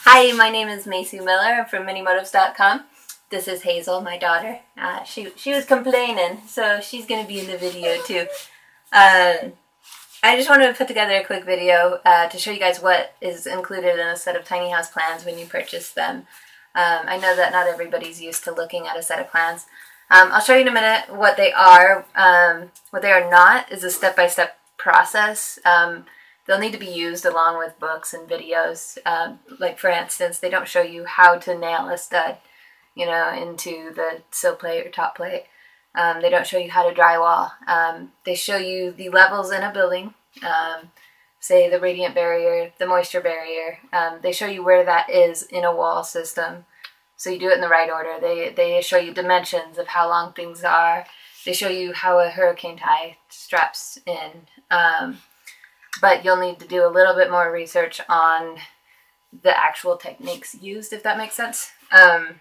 Hi, my name is Macy Miller. I'm from minimotives.com. This is Hazel, my daughter. She was complaining, so she's going to be in the video too. I just wanted to put together a quick video to show you guys what is included in a set of tiny house plans when you purchase them. I know that not everybody's used to looking at a set of plans. I'll show you in a minute what they are. What they are not is a step-by-step process. They'll need to be used along with books and videos. Like for instance, they don't show you how to nail a stud, into the sill plate or top plate. They don't show you how to drywall. They show you the levels in a building, say the radiant barrier, the moisture barrier. They show you where that is in a wall system, so you do it in the right order. They show you dimensions of how long things are. They show you how a hurricane tie straps in. But you'll need to do a little bit more research on the actual techniques used, if that makes sense. I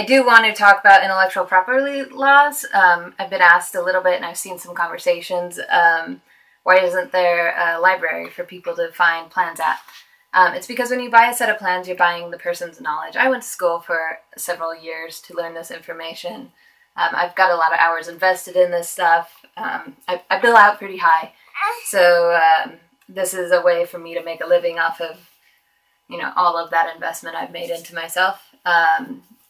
do want to talk about intellectual property laws. I've been asked a little bit, and I've seen some conversations. Why isn't there a library for people to find plans at? It's because when you buy a set of plans, you're buying the person's knowledge. I went to school for several years to learn this information. I've got a lot of hours invested in this stuff. I bill out pretty high. So this is a way for me to make a living off of, all of that investment I've made into myself.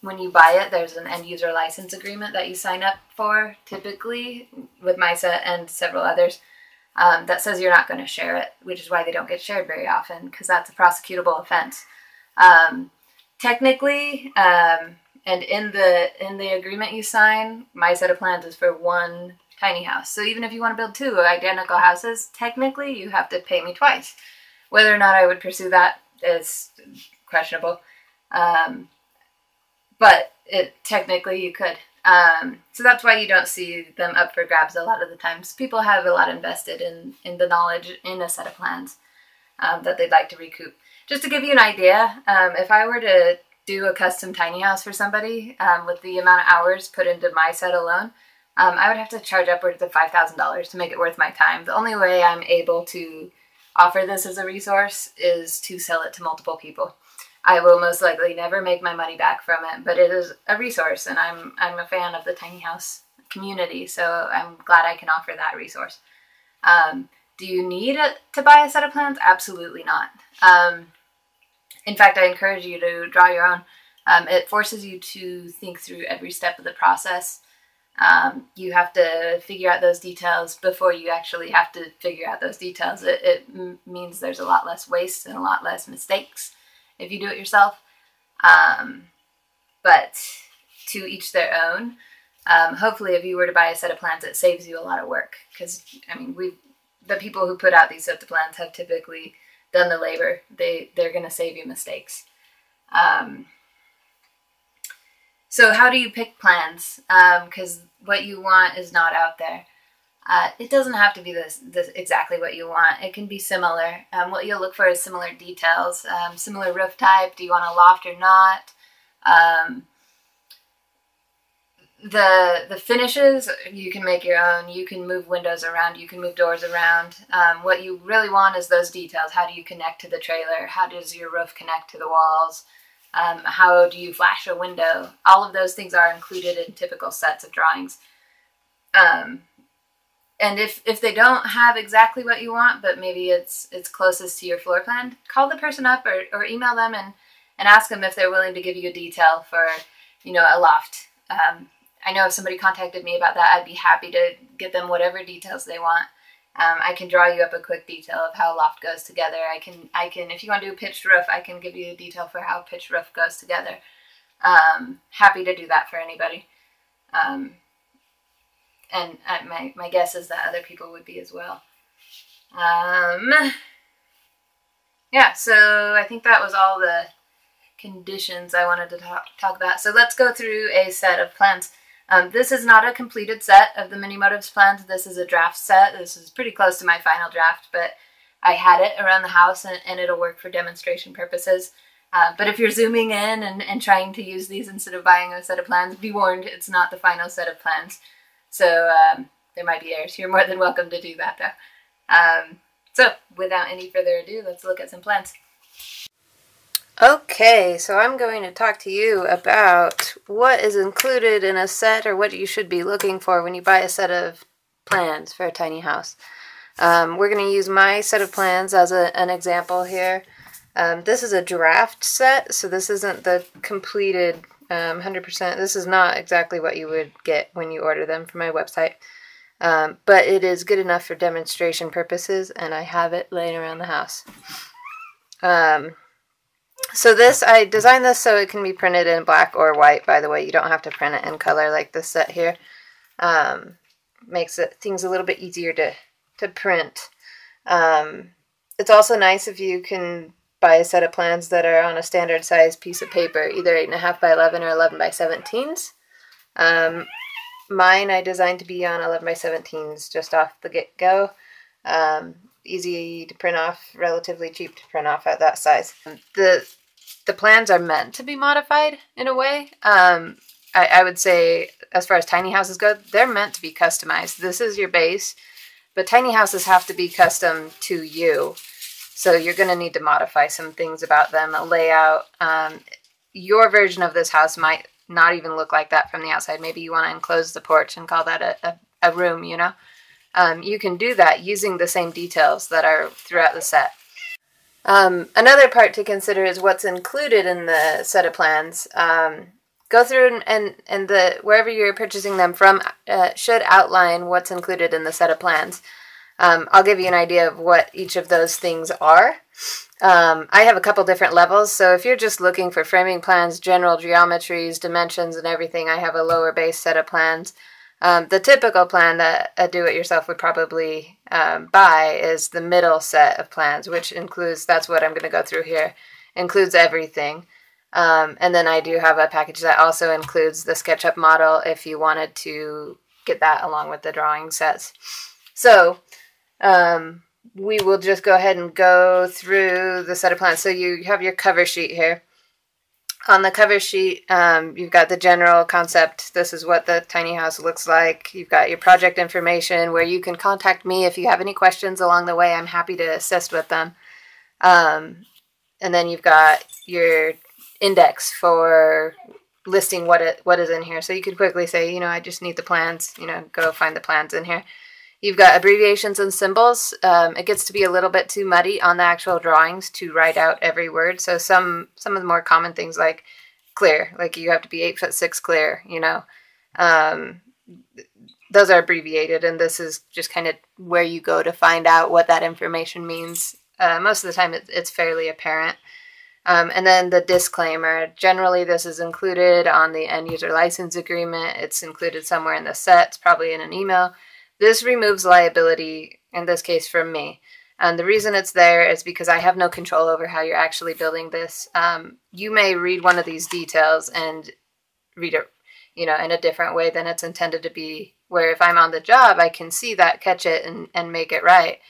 When you buy it, there's an end user license agreement that you sign up for, typically, with my set and several others, that says you're not going to share it, which is why they don't get shared very often, because that's a prosecutable offense. Technically, and in the agreement you sign, my set of plans is for one tiny house. So even if you want to build two identical houses, technically you have to pay me twice. Whether or not I would pursue that is questionable. But technically you could. So that's why you don't see them up for grabs a lot of the times. People have a lot invested in the knowledge in a set of plans that they'd like to recoup. Just to give you an idea, if I were to do a custom tiny house for somebody with the amount of hours put into my set alone, I would have to charge upwards of $5,000 to make it worth my time. The only way I'm able to offer this as a resource is to sell it to multiple people. I will most likely never make my money back from it, but it is a resource, and I'm a fan of the tiny house community, so I'm glad I can offer that resource. Do you need to buy a set of plans? Absolutely not. In fact, I encourage you to draw your own. It forces you to think through every step of the process. You have to figure out those details before you actually have to figure out those details. It means there's a lot less waste and a lot less mistakes if you do it yourself. But to each their own. Hopefully if you were to buy a set of plans, it saves you a lot of work. Because, the people who put out these sets of plans have typically done the labor. They're going to save you mistakes. So how do you pick plans? Because what you want is not out there. It doesn't have to be this exactly what you want. It can be similar. What you'll look for is similar details, similar roof type. Do you want a loft or not? The finishes, you can make your own. You can move windows around. You can move doors around. What you really want is those details. How do you connect to the trailer? How does your roof connect to the walls? How do you flash a window? All of those things are included in typical sets of drawings. And if they don't have exactly what you want, but maybe it's closest to your floor plan, call the person up or email them and ask them if they're willing to give you a detail for, a loft. I know if somebody contacted me about that, I'd be happy to get them whatever details they want. I can draw you up a quick detail of how a loft goes together. I can, if you want to do a pitched roof, I can give you a detail for how a pitched roof goes together. Happy to do that for anybody. And my guess is that other people would be as well. Yeah, so I think that was all the conditions I wanted to talk about. So let's go through a set of plans. This is not a completed set of the Minimotives plans. This is a draft set. This is pretty close to my final draft, but I had it around the house and it'll work for demonstration purposes. But if you're zooming in and trying to use these instead of buying a set of plans, be warned, it's not the final set of plans. So there might be errors. You're more than welcome to do that, though. So without any further ado, let's look at some plans. Okay, so I'm going to talk to you about what is included in a set, or what you should be looking for when you buy a set of plans for a tiny house. We're going to use my set of plans as an example here. This is a draft set, so this isn't the completed 100%. This is not exactly what you would get when you order them from my website. But it is good enough for demonstration purposes, and I have it laying around the house. So I designed this so it can be printed in black or white, by the way. You don't have to print it in color like this set here. Makes things a little bit easier to print. It's also nice if you can buy a set of plans that are on a standard size piece of paper, either 8.5 by 11 or 11 by 17s. Mine I designed to be on 11 by 17s just off the get-go. Easy to print off, relatively cheap to print off at that size. The plans are meant to be modified in a way. I would say, as far as tiny houses go, they're meant to be customized. This is your base, but tiny houses have to be custom to you. So you're going to need to modify some things about them, a layout. Your version of this house might not even look like that from the outside. Maybe you want to enclose the porch and call that a room, you know? You can do that using the same details that are throughout the set. Another part to consider is what's included in the set of plans. Go through and wherever you're purchasing them from should outline what's included in the set of plans. I'll give you an idea of what each of those things are. I have a couple different levels, so if you're just looking for framing plans, general geometries, dimensions, and everything, I have a lower base set of plans. The typical plan that a do-it-yourself would probably buy is the middle set of plans, which includes, that's what I'm going to go through here, includes everything. And then I do have a package that also includes the SketchUp model if you wanted to get that along with the drawing sets. So we will just go ahead and go through the set of plans. So you have your cover sheet here. On the cover sheet, you've got the general concept. This is what the tiny house looks like. You've got your project information where you can contact me if you have any questions along the way. I'm happy to assist with them. And then you've got your index for listing what is in here. So you could quickly say, I just need the plans, go find the plans in here. You've got abbreviations and symbols. It gets to be a little bit too muddy on the actual drawings to write out every word. So some of the more common things like clear, like you have to be 8'6" clear, those are abbreviated, and this is just kind of where you go to find out what that information means. Most of the time it's fairly apparent. And then the disclaimer. Generally, this is included on the end user license agreement. It's included somewhere in the set. It's probably in an email. This removes liability, in this case, from me. And the reason it's there is because I have no control over how you're actually building this. You may read one of these details and read it, in a different way than it's intended to be, where if I'm on the job, I can see that, catch it, and make it right.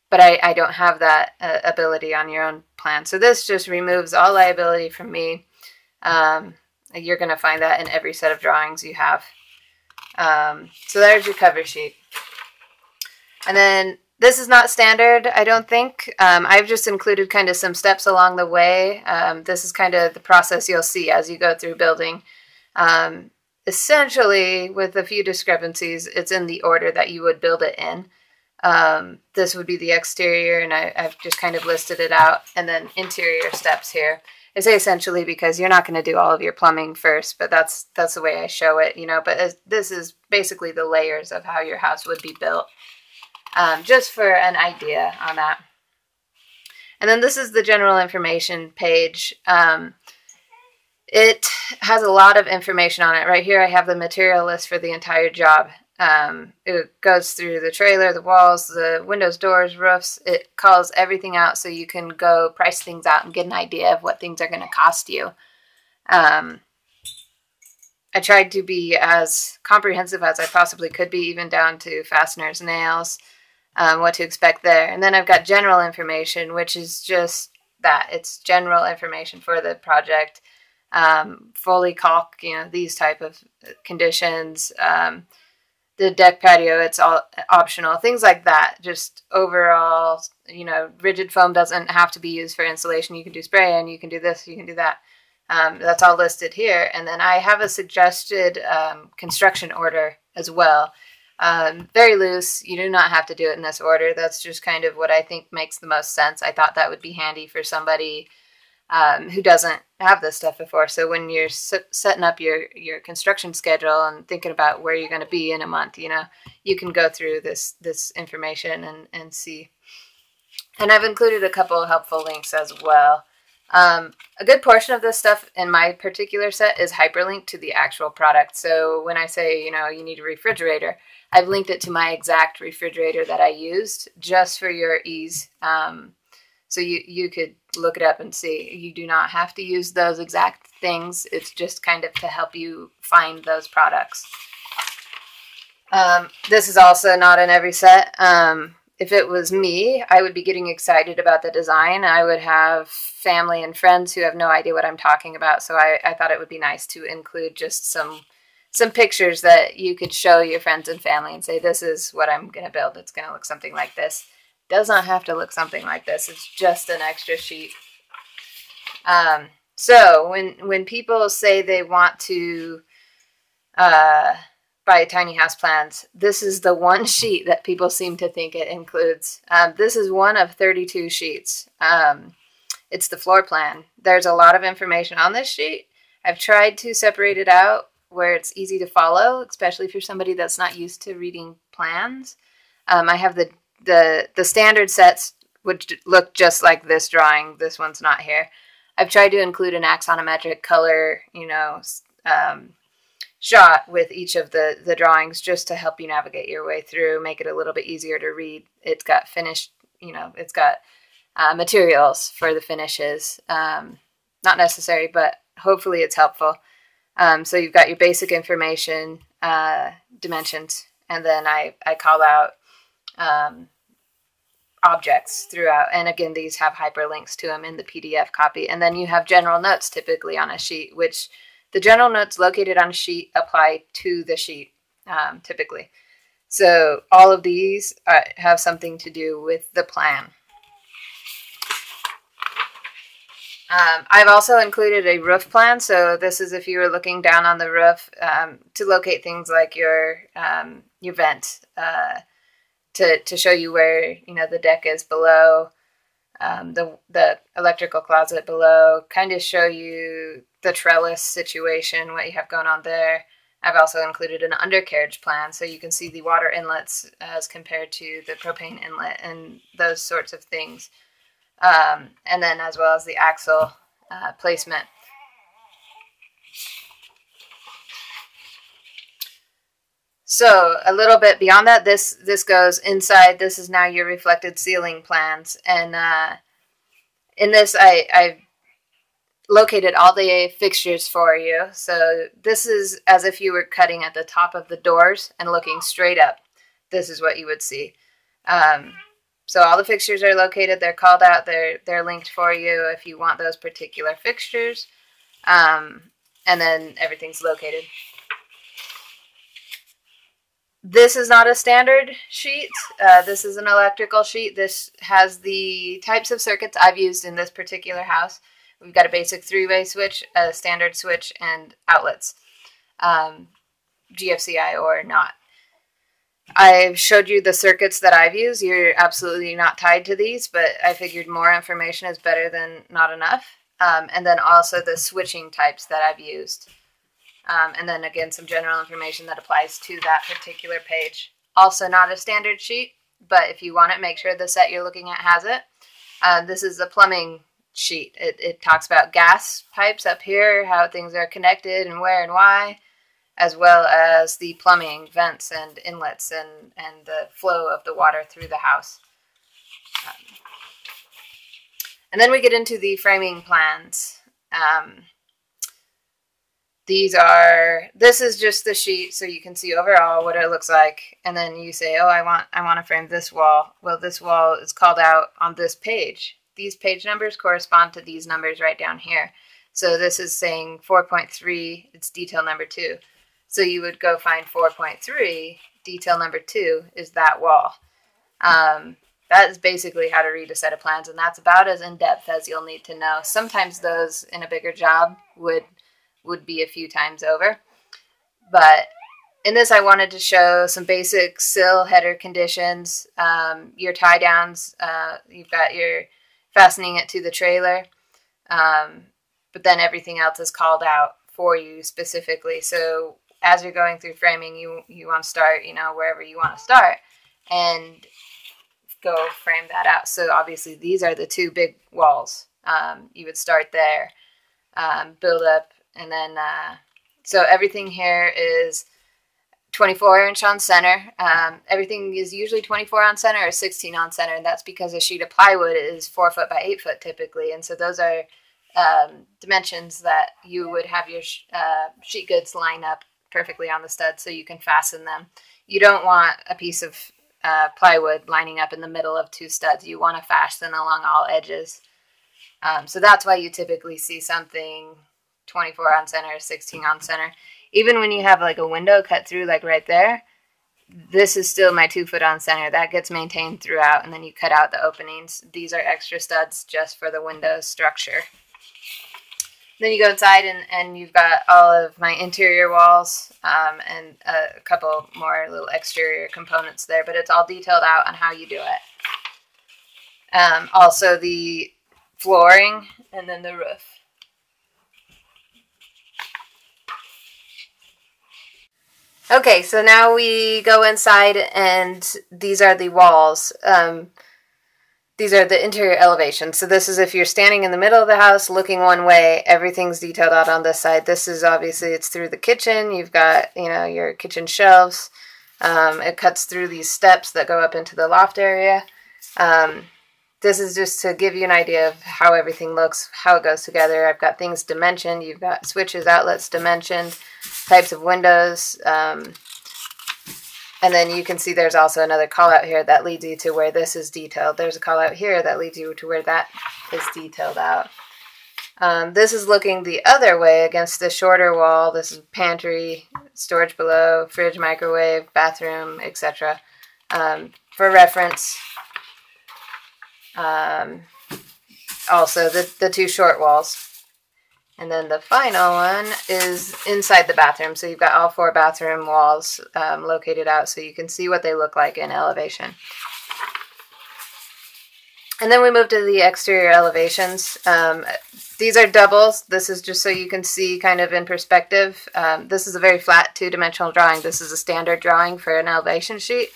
But I don't have that ability on your own plan. So this just removes all liability from me. You're going to find that in every set of drawings you have. So there's your cover sheet. And then this is not standard, I don't think. I've just included kind of some steps along the way. This is kind of the process you'll see as you go through building. Essentially, with a few discrepancies, it's in the order that you would build it in. This would be the exterior, and I've just kind of listed it out. And then interior steps here. I say essentially because you're not going to do all of your plumbing first, but that's the way I show it, But this is basically the layers of how your house would be built, just for an idea on that. And then this is the general information page. It has a lot of information on it. Right here I have the material list for the entire job. It goes through the trailer, the walls, the windows, doors, roofs. It calls everything out so you can go price things out and get an idea of what things are going to cost you. I tried to be as comprehensive as I possibly could be, even down to fasteners, nails, what to expect there. And then I've got general information, which is just that. It's general information for the project. Fully caulk, these type of conditions. the deck patio, it's all optional. Things like that. Just overall, rigid foam doesn't have to be used for insulation. You can do spray and you can do this, you can do that. That's all listed here. And then I have a suggested construction order as well. Very loose. You do not have to do it in this order. That's just kind of what I think makes the most sense. I thought that would be handy for somebody who doesn't have this stuff before. So when you're setting up your construction schedule and thinking about where you're going to be in a month, you can go through this information and see. And I've included a couple of helpful links as well. A good portion of this stuff in my particular set is hyperlinked to the actual product. So when I say, you need a refrigerator, I've linked it to my exact refrigerator that I used just for your ease. So you could look it up and see. You do not have to use those exact things. It's just kind of to help you find those products. This is also not in every set. If it was me, I would be getting excited about the design. I would have family and friends who have no idea what I'm talking about. So I thought it would be nice to include just some pictures that you could show your friends and family and say, this is what I'm going to build. It's going to look something like this. Does not have to look something like this. It's just an extra sheet. So when people say they want to buy tiny house plans, this is the one sheet that people seem to think it includes. This is one of 32 sheets. It's the floor plan. There's a lot of information on this sheet. I've tried to separate it out where it's easy to follow, especially if you're somebody that's not used to reading plans. I have the standard sets would look just like this drawing. This one's not here. I've tried to include an axonometric color, shot with each of the drawings just to help you navigate your way through, make it a little bit easier to read. It's got finished, it's got materials for the finishes. Not necessary, but hopefully it's helpful. So you've got your basic information, dimensions, and then I call out objects throughout. And again, these have hyperlinks to them in the PDF copy. And then you have general notes typically on a sheet, which the general notes located on a sheet apply to the sheet typically. So all of these have something to do with the plan. I've also included a roof plan. So this is if you were looking down on the roof to locate things like your vent, to show you where the deck is below, the electrical closet below, kind of show you the trellis situation, what you have going on there. I've also included an undercarriage plan so you can see the water inlets as compared to the propane inlet and those sorts of things. And then as well as the axle placement. So a little bit beyond that, this goes inside. This is now your reflected ceiling plans. And in this, I've located all the fixtures for you. So this is as if you were cutting at the top of the doors and looking straight up. This is what you would see. So all the fixtures are located. They're called out. They're linked for you if you want those particular fixtures. And then everything's located. This is not a standard sheet. This is an electrical sheet. This has the types of circuits I've used in this particular house. We've got a basic 3-way switch, a standard switch, and outlets, GFCI or not. I've showed you the circuits that I've used. You're absolutely not tied to these, but I figured more information is better than not enough. And then also the switching types that I've used. And then again, some general information that applies to that particular page. Also not a standard sheet, but if you want it, make sure the set you're looking at has it. This is the plumbing sheet. It talks about gas pipes up here, how things are connected and where and why, as well as the plumbing, vents and inlets and the flow of the water through the house. And then we get into the framing plans. This is just the sheet so you can see overall what it looks like. And then you say, oh, I want to frame this wall. Well, this wall is called out on this page. These page numbers correspond to these numbers right down here. So this is saying 4.3, it's detail number 2. So you would go find 4.3 detail number 2 is that wall. That is basically how to read a set of plans, and that's about as in-depth as you'll need to know. Sometimes those in a bigger job would be a few times over. But in this, I wanted to show some basic sill header conditions, your tie downs. You've got your fastening it to the trailer, but then everything else is called out for you specifically. So as you're going through framing, you want to start, wherever you want to start and go frame that out. So obviously these are the 2 big walls. You would start there, build up, and then so everything here is 24-inch on center. Everything is usually 24 on center or 16 on center, and that's because a sheet of plywood is 4 foot by 8 foot typically, and so those are dimensions that you would have your sheet goods line up perfectly on the stud so you can fasten them. You don't want a piece of plywood lining up in the middle of 2 studs. You want to fasten along all edges. So that's why you typically see something 24 on center, 16 on center. Even when you have like a window cut through, like right there, this is still my 2 foot on center. That gets maintained throughout, and then you cut out the openings. These are extra studs just for the window structure. Then you go inside, and you've got all of my interior walls and a couple more little exterior components there, but it's all detailed out on how you do it. Also the flooring, and then the roof. Okay, so now we go inside, and these are the walls. These are the interior elevations. So this is if you're standing in the middle of the house looking one way, everything's detailed out on this side. This is obviously, it's through the kitchen. You've got, your kitchen shelves. It cuts through these steps that go up into the loft area. This is just to give you an idea of how everything looks, how it goes together. I've got things dimensioned. You've got switches, outlets dimensioned, types of windows. And then you can see there's also another call out here that leads you to where this is detailed. There's a call out here that leads you to where that is detailed out. This is looking the other way against the shorter wall. This is pantry, storage below, fridge, microwave, bathroom, etc. For reference, also the 2 short walls. And then the final one is inside the bathroom. So you've got all 4 bathroom walls located out so you can see what they look like in elevation. And then we move to the exterior elevations. These are doubles. This is just so you can see kind of in perspective. This is a very flat 2-dimensional drawing. This is a standard drawing for an elevation sheet.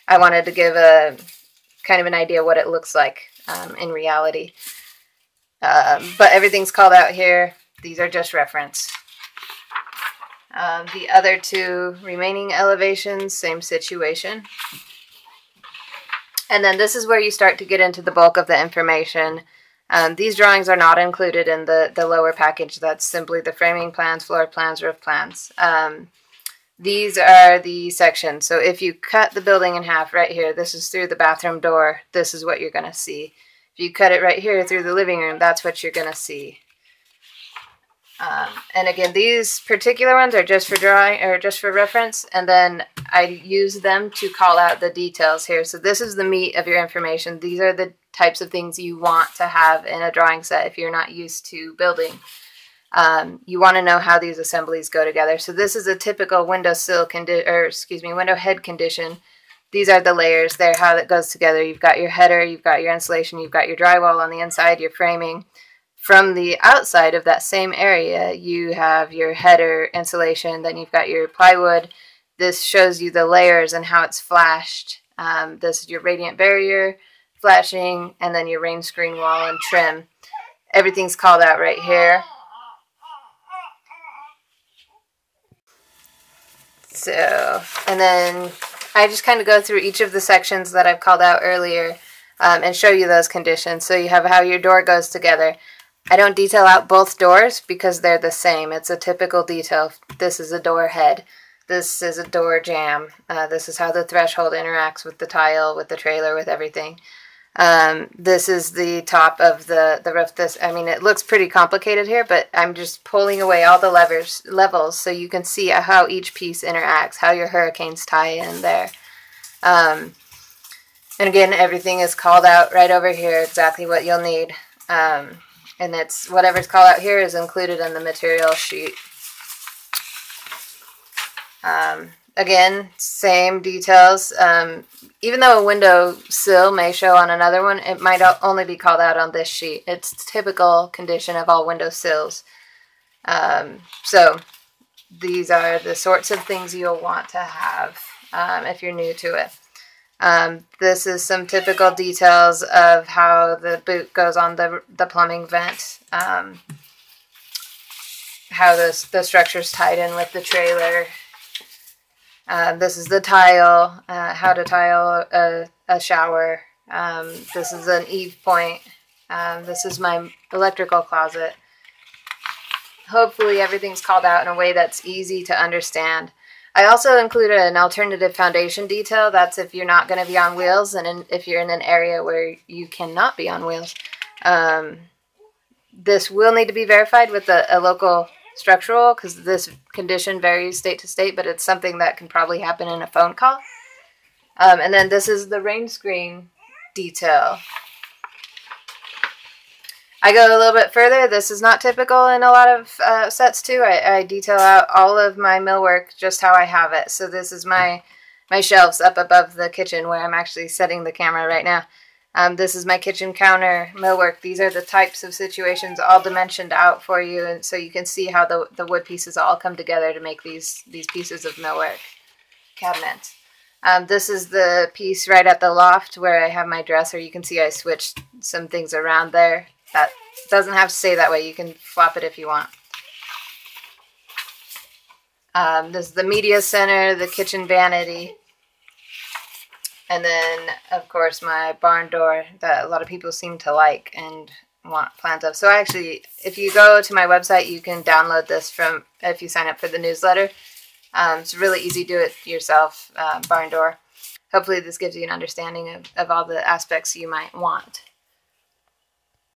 I wanted to give a kind of an idea what it looks like in reality. But everything's called out here. These are just reference. The other 2 remaining elevations, same situation. And then this is where you start to get into the bulk of the information. These drawings are not included in the lower package. That's simply the framing plans, floor plans, roof plans. These are the sections. So if you cut the building in half right here, this is through the bathroom door, this is what you're going to see. If you cut it right here through the living room, that's what you're going to see. And again, these particular ones are just for drawing or just for reference, and then I use them to call out the details here. So this is the meat of your information. These are the types of things you want to have in a drawing set if you're not used to building. You want to know how these assemblies go together. So this is a typical window head condition. These are the layers there, how that goes together. You've got your header, you've got your insulation, you've got your drywall on the inside, your framing. From the outside of that same area, you have your header, insulation, then you've got your plywood. This shows you the layers and how it's flashed. This is your radiant barrier, flashing, and then your rain screen wall and trim. Everything's called out right here. So, and then I just kind of go through each of the sections that I've called out earlier and show you those conditions. So you have how your door goes together. I don't detail out both doors because they're the same. It's a typical detail. This is a door head. This is a door jamb. This is how the threshold interacts with the tile, with the trailer, with everything. This is the top of the roof. I mean, it looks pretty complicated here, but I'm just pulling away all the levels so you can see how each piece interacts, how your hurricanes tie in there. And again, everything is called out right over here, exactly what you'll need. And it's whatever's called out here is included in the material sheet. Again, same details. Even though a window sill may show on another one, it might only be called out on this sheet. It's typical condition of all window sills. So these are the sorts of things you'll want to have if you're new to it. This is some typical details of how the boot goes on the plumbing vent. How the structure's tied in with the trailer. This is the tile, how to tile a shower. This is an eave point. This is my electrical closet. Hopefully everything's called out in a way that's easy to understand. I also included an alternative foundation detail. That's if you're not going to be on wheels and if you're in an area where you cannot be on wheels. This will need to be verified with a local structural because this condition varies state to state, but it's something that can probably happen in a phone call. And then this is the rain screen detail. I go a little bit further. This is not typical in a lot of sets too. I detail out all of my millwork just how I have it. So this is my shelves up above the kitchen where I'm actually setting the camera right now. This is my kitchen counter millwork. These are the types of situations all dimensioned out for you, and so you can see how the wood pieces all come together to make these pieces of millwork cabinets. This is the piece right at the loft where I have my dresser. You can see I switched some things around there. That doesn't have to stay that way. You can flop it if you want. This is the media center, the kitchen vanity. And then, of course, my barn door that a lot of people seem to like and want plans of. So actually, if you go to my website, you can download this if you sign up for the newsletter. It's really easy to do it yourself, barn door. Hopefully this gives you an understanding of all the aspects you might want.